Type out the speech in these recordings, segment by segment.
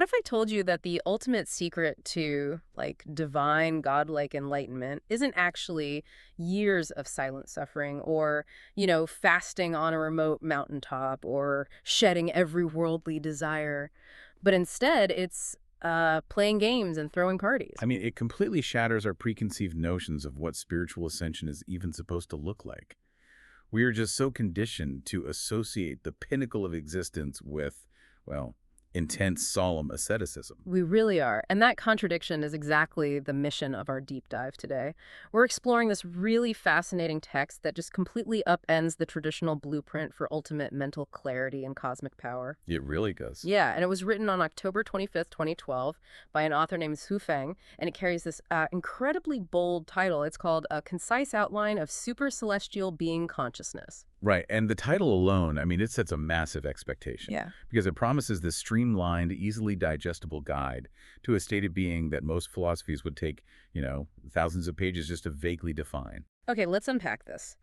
if I told you that the ultimate secret to, like, divine, godlike enlightenment isn't actually years of silent suffering or, fasting on a remote mountaintop or shedding every worldly desire, but instead it's playing games and throwing parties? I mean, it completely shatters our preconceived notions of what spiritual ascension is even supposed to look like. We are just so conditioned to associate the pinnacle of existence with, well, intense, solemn asceticism. We really are. And that contradiction is exactly the mission of our deep dive today. We're exploring this really fascinating text that just completely upends the traditional blueprint for ultimate mental clarity and cosmic power. It really does. Yeah, and it was written on October 25th, 2012 by an author named Su Feng, and it carries this incredibly bold title. It's called A Concise Outline of Super Celestial Being Consciousness. Right, and the title alone, I mean, it sets a massive expectation. Yeah. Because it promises this streamlined, easily digestible guide to a state of being that most philosophies would take, thousands of pages just to vaguely define. Okay, let's unpack this.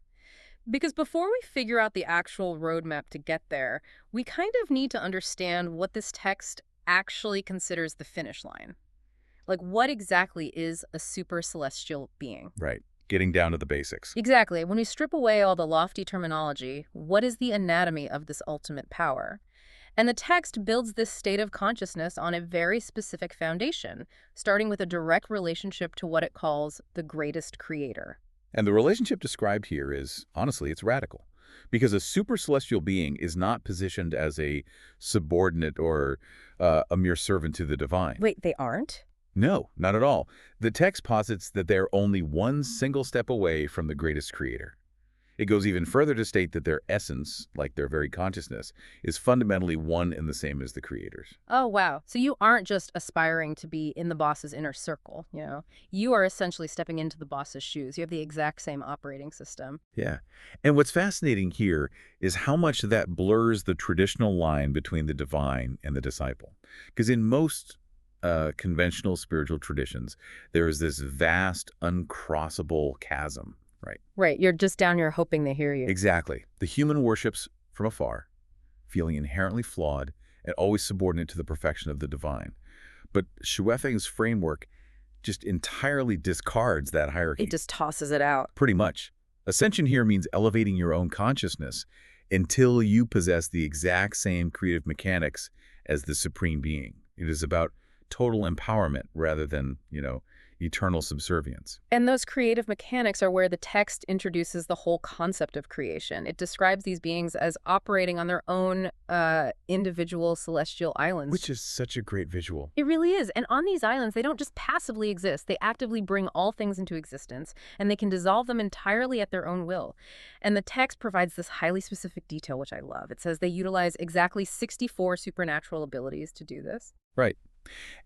Because before we figure out the actual roadmap to get there, we kind of need to understand what this text actually considers the finish line. Like, what exactly is a super celestial being? Right, getting down to the basics. Exactly. When we strip away all the lofty terminology, what is the anatomy of this ultimate power? And the text builds this state of consciousness on a very specific foundation, starting with a direct relationship to what it calls the greatest creator. And the relationship described here is, honestly, it's radical. Because a super celestial being is not positioned as a subordinate or a mere servant to the divine. Wait, they aren't? No, not at all. The text posits that they're only one single step away from the greatest creator. It goes even further to state that their essence, like their very consciousness, is fundamentally one and the same as the creator's. Oh, wow. So you aren't just aspiring to be in the boss's inner circle, You are essentially stepping into the boss's shoes. You have the exact same operating system. Yeah. And what's fascinating here is how much that blurs the traditional line between the divine and the disciple. Because in most conventional spiritual traditions, there is this vast, uncrossable chasm. Right. You're just down here hoping they hear you. Exactly. The human worships from afar, feeling inherently flawed and always subordinate to the perfection of the divine. But Shuefeng's framework just entirely discards that hierarchy. It just tosses it out. Pretty much. Ascension here means elevating your own consciousness until you possess the exact same creative mechanics as the supreme being. It is about total empowerment rather than, eternal subservience. And those creative mechanics are where the text introduces the whole concept of creation. It describes these beings as operating on their own individual celestial islands. Which is such a great visual. It really is. And on these islands, they don't just passively exist. They actively bring all things into existence, and they can dissolve them entirely at their own will. And the text provides this highly specific detail, which I love. It says they utilize exactly 64 supernatural abilities to do this. Right.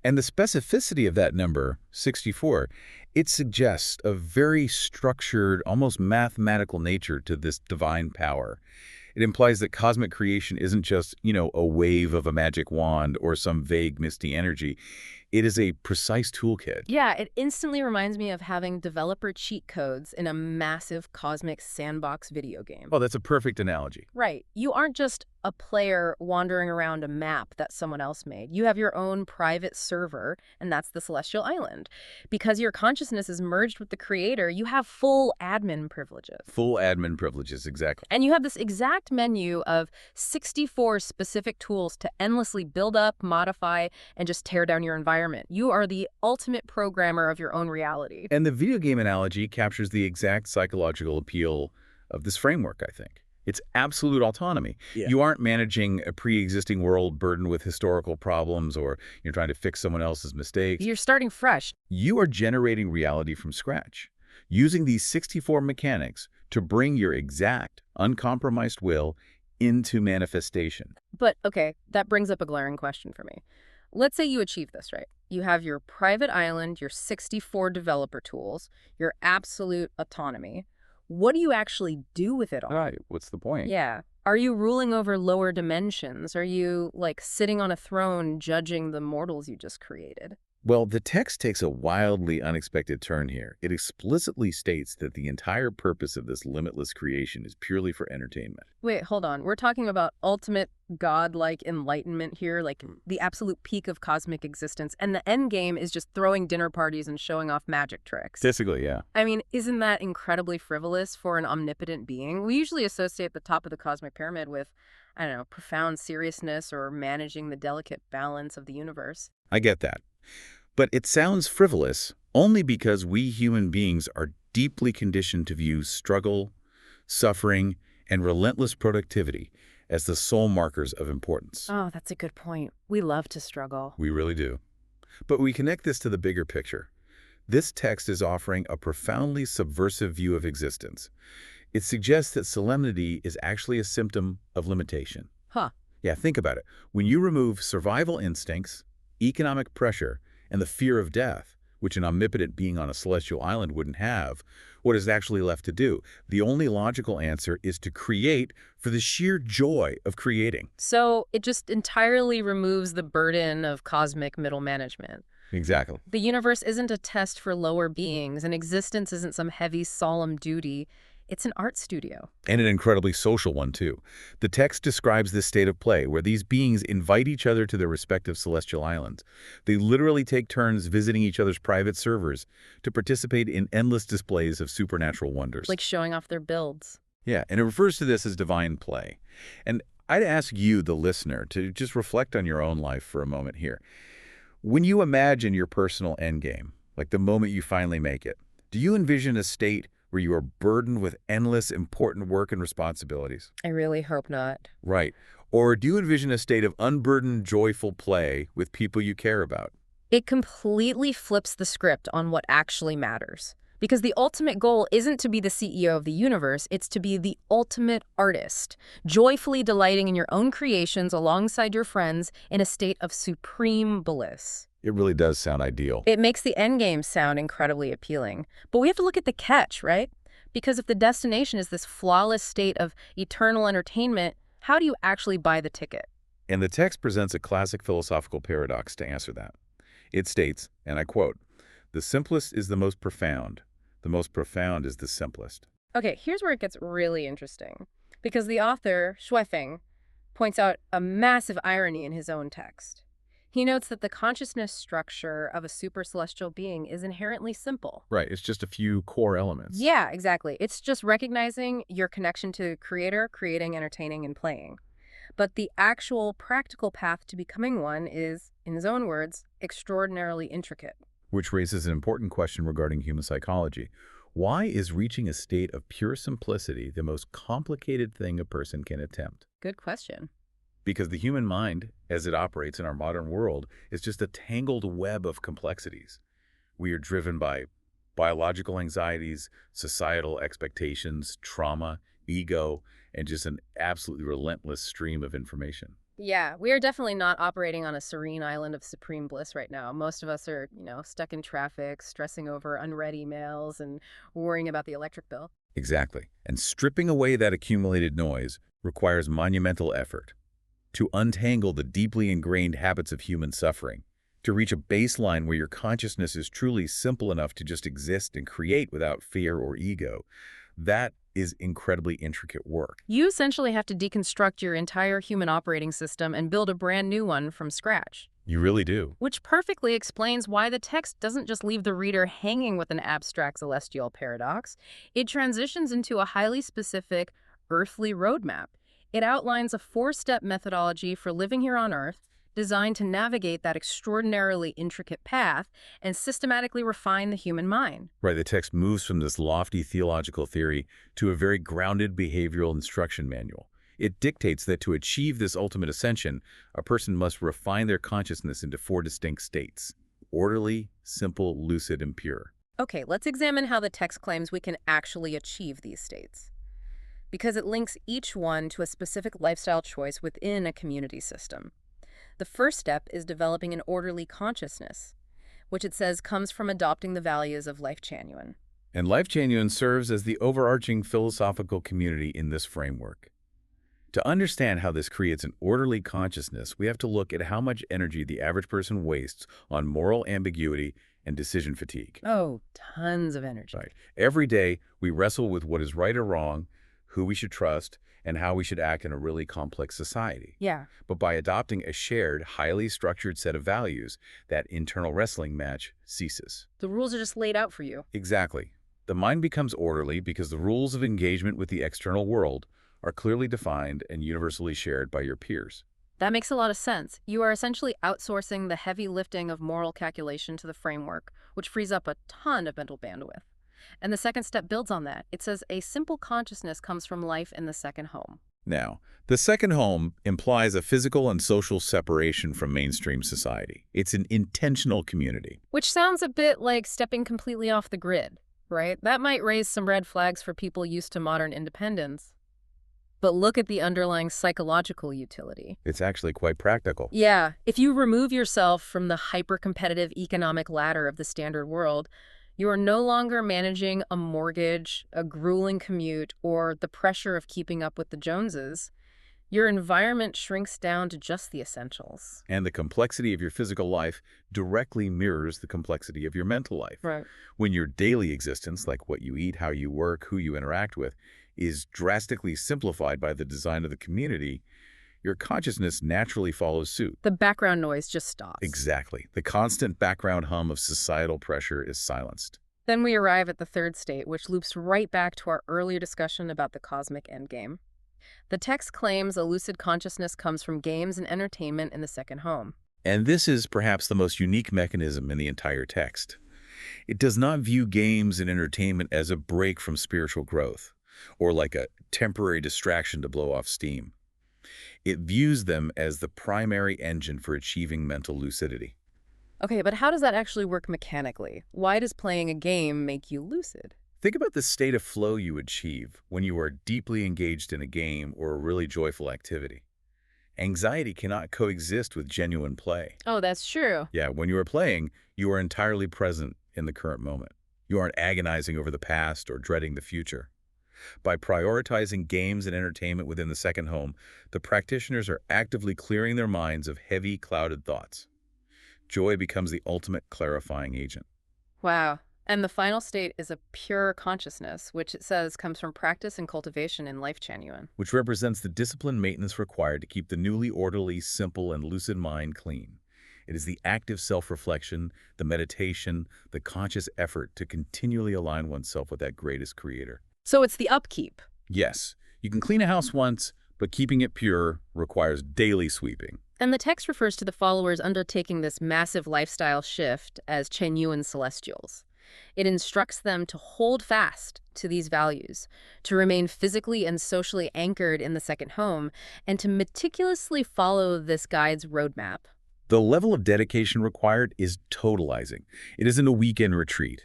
And the specificity of that number, 64, it suggests a very structured, almost mathematical nature to this divine power. It implies that cosmic creation isn't just, a wave of a magic wand or some vague misty energy. It is a precise toolkit. Yeah, it instantly reminds me of having developer cheat codes in a massive cosmic sandbox video game. Oh, that's a perfect analogy. Right. You aren't just a player wandering around a map that someone else made. You have your own private server, and that's the Celestial Island. Because your consciousness is merged with the creator, you have full admin privileges. Full admin privileges, exactly. And you have this exact menu of 64 specific tools to endlessly build up, modify, and just tear down your environment. You are the ultimate programmer of your own reality. And the video game analogy captures the exact psychological appeal of this framework, I think. It's absolute autonomy. Yeah. You aren't managing a pre-existing world burdened with historical problems or you're trying to fix someone else's mistakes. You're starting fresh. You are generating reality from scratch, using these 64 mechanics to bring your exact, uncompromised will into manifestation. But, okay, that brings up a glaring question for me. Let's say you achieve this, right? You have your private island, your 64 developer tools, your absolute autonomy. What do you actually do with it all? All right, what's the point? Yeah. Are you ruling over lower dimensions? Are you, sitting on a throne judging the mortals you just created? Well, the text takes a wildly unexpected turn here. It explicitly states that the entire purpose of this limitless creation is purely for entertainment. Wait, hold on. We're talking about ultimate godlike enlightenment here, like the absolute peak of cosmic existence, and the end game is just throwing dinner parties and showing off magic tricks. Basically, yeah. I mean, isn't that incredibly frivolous for an omnipotent being? We usually associate the top of the cosmic pyramid with, I don't know, profound seriousness or managing the delicate balance of the universe. I get that. But it sounds frivolous only because we human beings are deeply conditioned to view struggle, suffering, and relentless productivity as the sole markers of importance. Oh, that's a good point. We love to struggle. We really do. But we connect this to the bigger picture. This text is offering a profoundly subversive view of existence. It suggests that solemnity is actually a symptom of limitation. Huh. Yeah, think about it. When you remove survival instincts, economic pressure, and the fear of death, which an omnipotent being on a celestial island wouldn't have, what is actually left to do? The only logical answer is to create for the sheer joy of creating. So it just entirely removes the burden of cosmic middle management. Exactly. The universe isn't a test for lower beings, and existence isn't some heavy, solemn duty. It's an art studio. And an incredibly social one, too. The text describes this state of play where these beings invite each other to their respective celestial islands. They literally take turns visiting each other's private servers to participate in endless displays of supernatural wonders. Like showing off their builds. Yeah, and it refers to this as divine play. And I'd ask you, the listener, to just reflect on your own life for a moment here. When you imagine your personal endgame, like the moment you finally make it, do you envision a state where you are burdened with endless important work and responsibilities? I really hope not. Right. Or do you envision a state of unburdened, joyful play with people you care about? It completely flips the script on what actually matters. Because the ultimate goal isn't to be the CEO of the universe, it's to be the ultimate artist, joyfully delighting in your own creations alongside your friends in a state of supreme bliss. It really does sound ideal. It makes the end game sound incredibly appealing. But we have to look at the catch, right? Because if the destination is this flawless state of eternal entertainment, how do you actually buy the ticket? And the text presents a classic philosophical paradox to answer that. It states, and I quote, "The simplest is the most profound. The most profound is the simplest." Okay, here's where it gets really interesting. Because the author, Shuifeng, points out a massive irony in his own text. He notes that the consciousness structure of a super celestial being is inherently simple. Right, it's just a few core elements. Yeah, exactly. It's just recognizing your connection to the creator, creating, entertaining, and playing. But the actual practical path to becoming one is, in his own words, extraordinarily intricate. Which raises an important question regarding human psychology. Why is reaching a state of pure simplicity the most complicated thing a person can attempt? Good question. Because the human mind, as it operates in our modern world, is just a tangled web of complexities. We are driven by biological anxieties, societal expectations, trauma, ego, and just an absolutely relentless stream of information. Yeah, we are definitely not operating on a serene island of supreme bliss right now. Most of us are, stuck in traffic, stressing over unread emails and worrying about the electric bill. Exactly. And stripping away that accumulated noise requires monumental effort. To untangle the deeply ingrained habits of human suffering, to reach a baseline where your consciousness is truly simple enough to just exist and create without fear or ego, that is incredibly intricate work. You essentially have to deconstruct your entire human operating system and build a brand new one from scratch. You really do. Which perfectly explains why the text doesn't just leave the reader hanging with an abstract celestial paradox. It transitions into a highly specific earthly roadmap. It outlines a 4-step methodology for living here on Earth, designed to navigate that extraordinarily intricate path and systematically refine the human mind. Right, the text moves from this lofty theological theory to a very grounded behavioral instruction manual. It dictates that to achieve this ultimate ascension, a person must refine their consciousness into 4 distinct states: orderly, simple, lucid, and pure. Okay, let's examine how the text claims we can actually achieve these states. Because it links each one to a specific lifestyle choice within a community system. The first step is developing an orderly consciousness, which it says comes from adopting the values of Lifechanyuan. And Lifechanyuan serves as the overarching philosophical community in this framework. To understand how this creates an orderly consciousness, we have to look at how much energy the average person wastes on moral ambiguity and decision fatigue. Oh, tons of energy. Right. Every day, we wrestle with what is right or wrong, who we should trust, and how we should act in a really complex society. Yeah. But by adopting a shared, highly structured set of values, that internal wrestling match ceases. The rules are just laid out for you. Exactly. The mind becomes orderly because the rules of engagement with the external world are clearly defined and universally shared by your peers. That makes a lot of sense. You are essentially outsourcing the heavy lifting of moral calculation to the framework, which frees up a ton of mental bandwidth. And the second step builds on that. It says a simple consciousness comes from life in the second home. Now, the second home implies a physical and social separation from mainstream society. It's an intentional community. Which sounds a bit like stepping completely off the grid, right? That might raise some red flags for people used to modern independence. But look at the underlying psychological utility. It's actually quite practical. Yeah, if you remove yourself from the hyper-competitive economic ladder of the standard world, you are no longer managing a mortgage, a grueling commute, or the pressure of keeping up with the Joneses. Your environment shrinks down to just the essentials. And the complexity of your physical life directly mirrors the complexity of your mental life. Right. When your daily existence, like what you eat, how you work, who you interact with, is drastically simplified by the design of the community, your consciousness naturally follows suit. The background noise just stops. Exactly. The constant background hum of societal pressure is silenced. Then we arrive at the third state, which loops right back to our earlier discussion about the cosmic endgame. The text claims a lucid consciousness comes from games and entertainment in the second home. And this is perhaps the most unique mechanism in the entire text. It does not view games and entertainment as a break from spiritual growth, or like a temporary distraction to blow off steam. It views them as the primary engine for achieving mental lucidity. Okay, but how does that actually work mechanically? Why does playing a game make you lucid? Think about the state of flow you achieve when you are deeply engaged in a game or a really joyful activity. Anxiety cannot coexist with genuine play. Oh, that's true. Yeah, when you are playing, you are entirely present in the current moment. You aren't agonizing over the past or dreading the future. By prioritizing games and entertainment within the second home, the practitioners are actively clearing their minds of heavy, clouded thoughts. Joy becomes the ultimate clarifying agent. Wow. And the final state is a pure consciousness, which it says comes from practice and cultivation in Lifechanyuan. Which represents the disciplined maintenance required to keep the newly orderly, simple, and lucid mind clean. It is the active self-reflection, the meditation, the conscious effort to continually align oneself with that greatest creator. So it's the upkeep. Yes, you can clean a house once, but keeping it pure requires daily sweeping. And the text refers to the followers undertaking this massive lifestyle shift as Chanyuan celestials. It instructs them to hold fast to these values, to remain physically and socially anchored in the second home, and to meticulously follow this guide's roadmap. The level of dedication required is totalizing. It isn't a weekend retreat.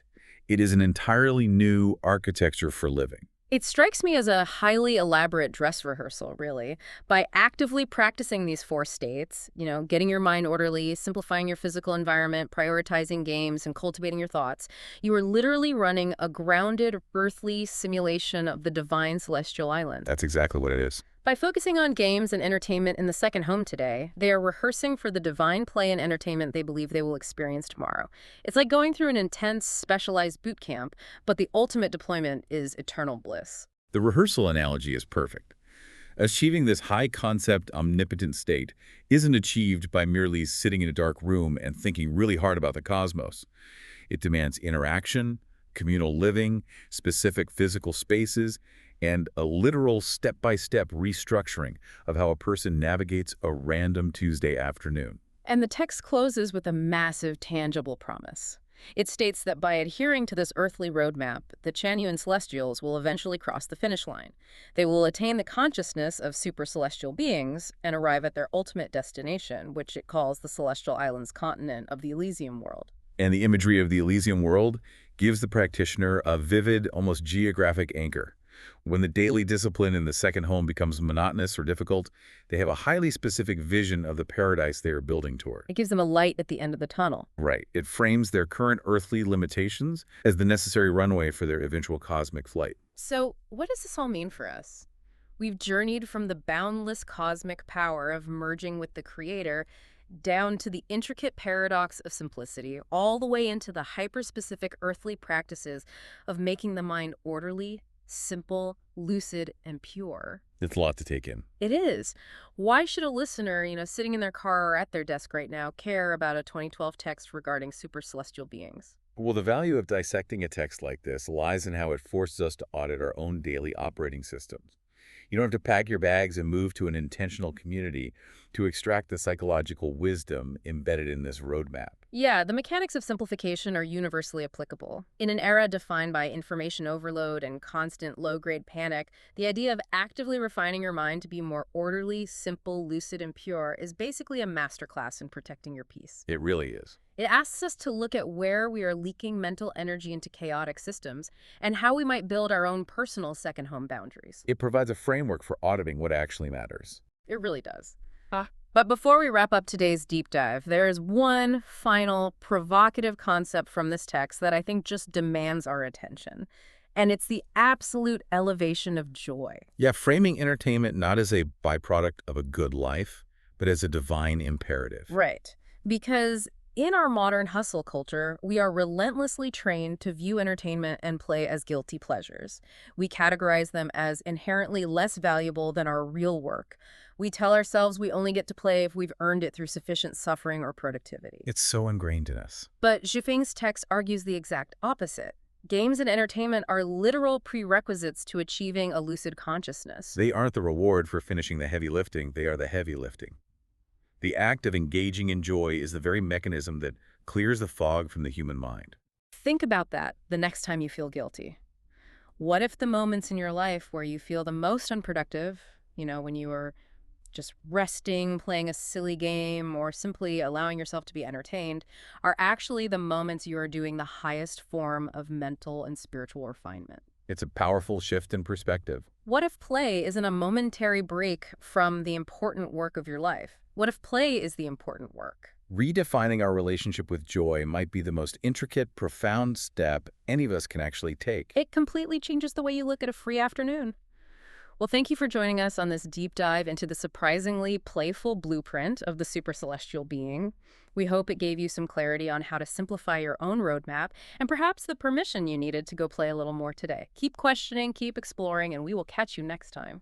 It is an entirely new architecture for living. It strikes me as a highly elaborate dress rehearsal, really. By actively practicing these four states, getting your mind orderly, simplifying your physical environment, prioritizing games, and cultivating your thoughts, you are literally running a grounded, earthly simulation of the divine celestial island. That's exactly what it is. By focusing on games and entertainment in the second home today, they are rehearsing for the divine play and entertainment they believe they will experience tomorrow. It's like going through an intense, specialized boot camp, but the ultimate deployment is eternal bliss. The rehearsal analogy is perfect. Achieving this high-concept, omnipotent state isn't achieved by merely sitting in a dark room and thinking really hard about the cosmos. It demands interaction, communal living, specific physical spaces, and a literal step-by-step restructuring of how a person navigates a random Tuesday afternoon. And the text closes with a massive, tangible promise. It states that by adhering to this earthly roadmap, the Chanyuan celestials will eventually cross the finish line. They will attain the consciousness of super-celestial beings and arrive at their ultimate destination, which it calls the Celestial Islands continent of the Elysium world. And the imagery of the Elysium world gives the practitioner a vivid, almost geographic anchor. When the daily discipline in the second home becomes monotonous or difficult, they have a highly specific vision of the paradise they are building toward. It gives them a light at the end of the tunnel. Right. It frames their current earthly limitations as the necessary runway for their eventual cosmic flight. So what does this all mean for us? We've journeyed from the boundless cosmic power of merging with the Creator down to the intricate paradox of simplicity, all the way into the hyper-specific earthly practices of making the mind orderly, simple, lucid, and pure. It's a lot to take in. It is. Why should a listener, sitting in their car or at their desk right now, care about a 2012 text regarding super celestial beings? Well, the value of dissecting a text like this lies in how it forces us to audit our own daily operating systems. You don't have to pack your bags and move to an intentional community to extract the psychological wisdom embedded in this roadmap. Yeah, the mechanics of simplification are universally applicable. In an era defined by information overload and constant low-grade panic, the idea of actively refining your mind to be more orderly, simple, lucid, and pure is basically a masterclass in protecting your peace. It really is. It asks us to look at where we are leaking mental energy into chaotic systems and how we might build our own personal second home boundaries. It provides a framework for auditing what actually matters. It really does. But before we wrap up today's deep dive, there is one final provocative concept from this text that I think just demands our attention. And it's the absolute elevation of joy. Yeah, framing entertainment not as a byproduct of a good life, but as a divine imperative. Right. Because in our modern hustle culture, we are relentlessly trained to view entertainment and play as guilty pleasures. We categorize them as inherently less valuable than our real work. We tell ourselves we only get to play if we've earned it through sufficient suffering or productivity. It's so ingrained in us. But Zhifeng's text argues the exact opposite. Games and entertainment are literal prerequisites to achieving a lucid consciousness. They aren't the reward for finishing the heavy lifting, they are the heavy lifting. The act of engaging in joy is the very mechanism that clears the fog from the human mind. Think about that the next time you feel guilty. What if the moments in your life where you feel the most unproductive, when you are just resting, playing a silly game, or simply allowing yourself to be entertained, are actually the moments you are doing the highest form of mental and spiritual refinement? It's a powerful shift in perspective. What if play isn't a momentary break from the important work of your life? What if play is the important work? Redefining our relationship with joy might be the most intricate, profound step any of us can actually take. It completely changes the way you look at a free afternoon. Well, thank you for joining us on this deep dive into the surprisingly playful blueprint of the super celestial being. We hope it gave you some clarity on how to simplify your own roadmap and perhaps the permission you needed to go play a little more today. Keep questioning, keep exploring, and we will catch you next time.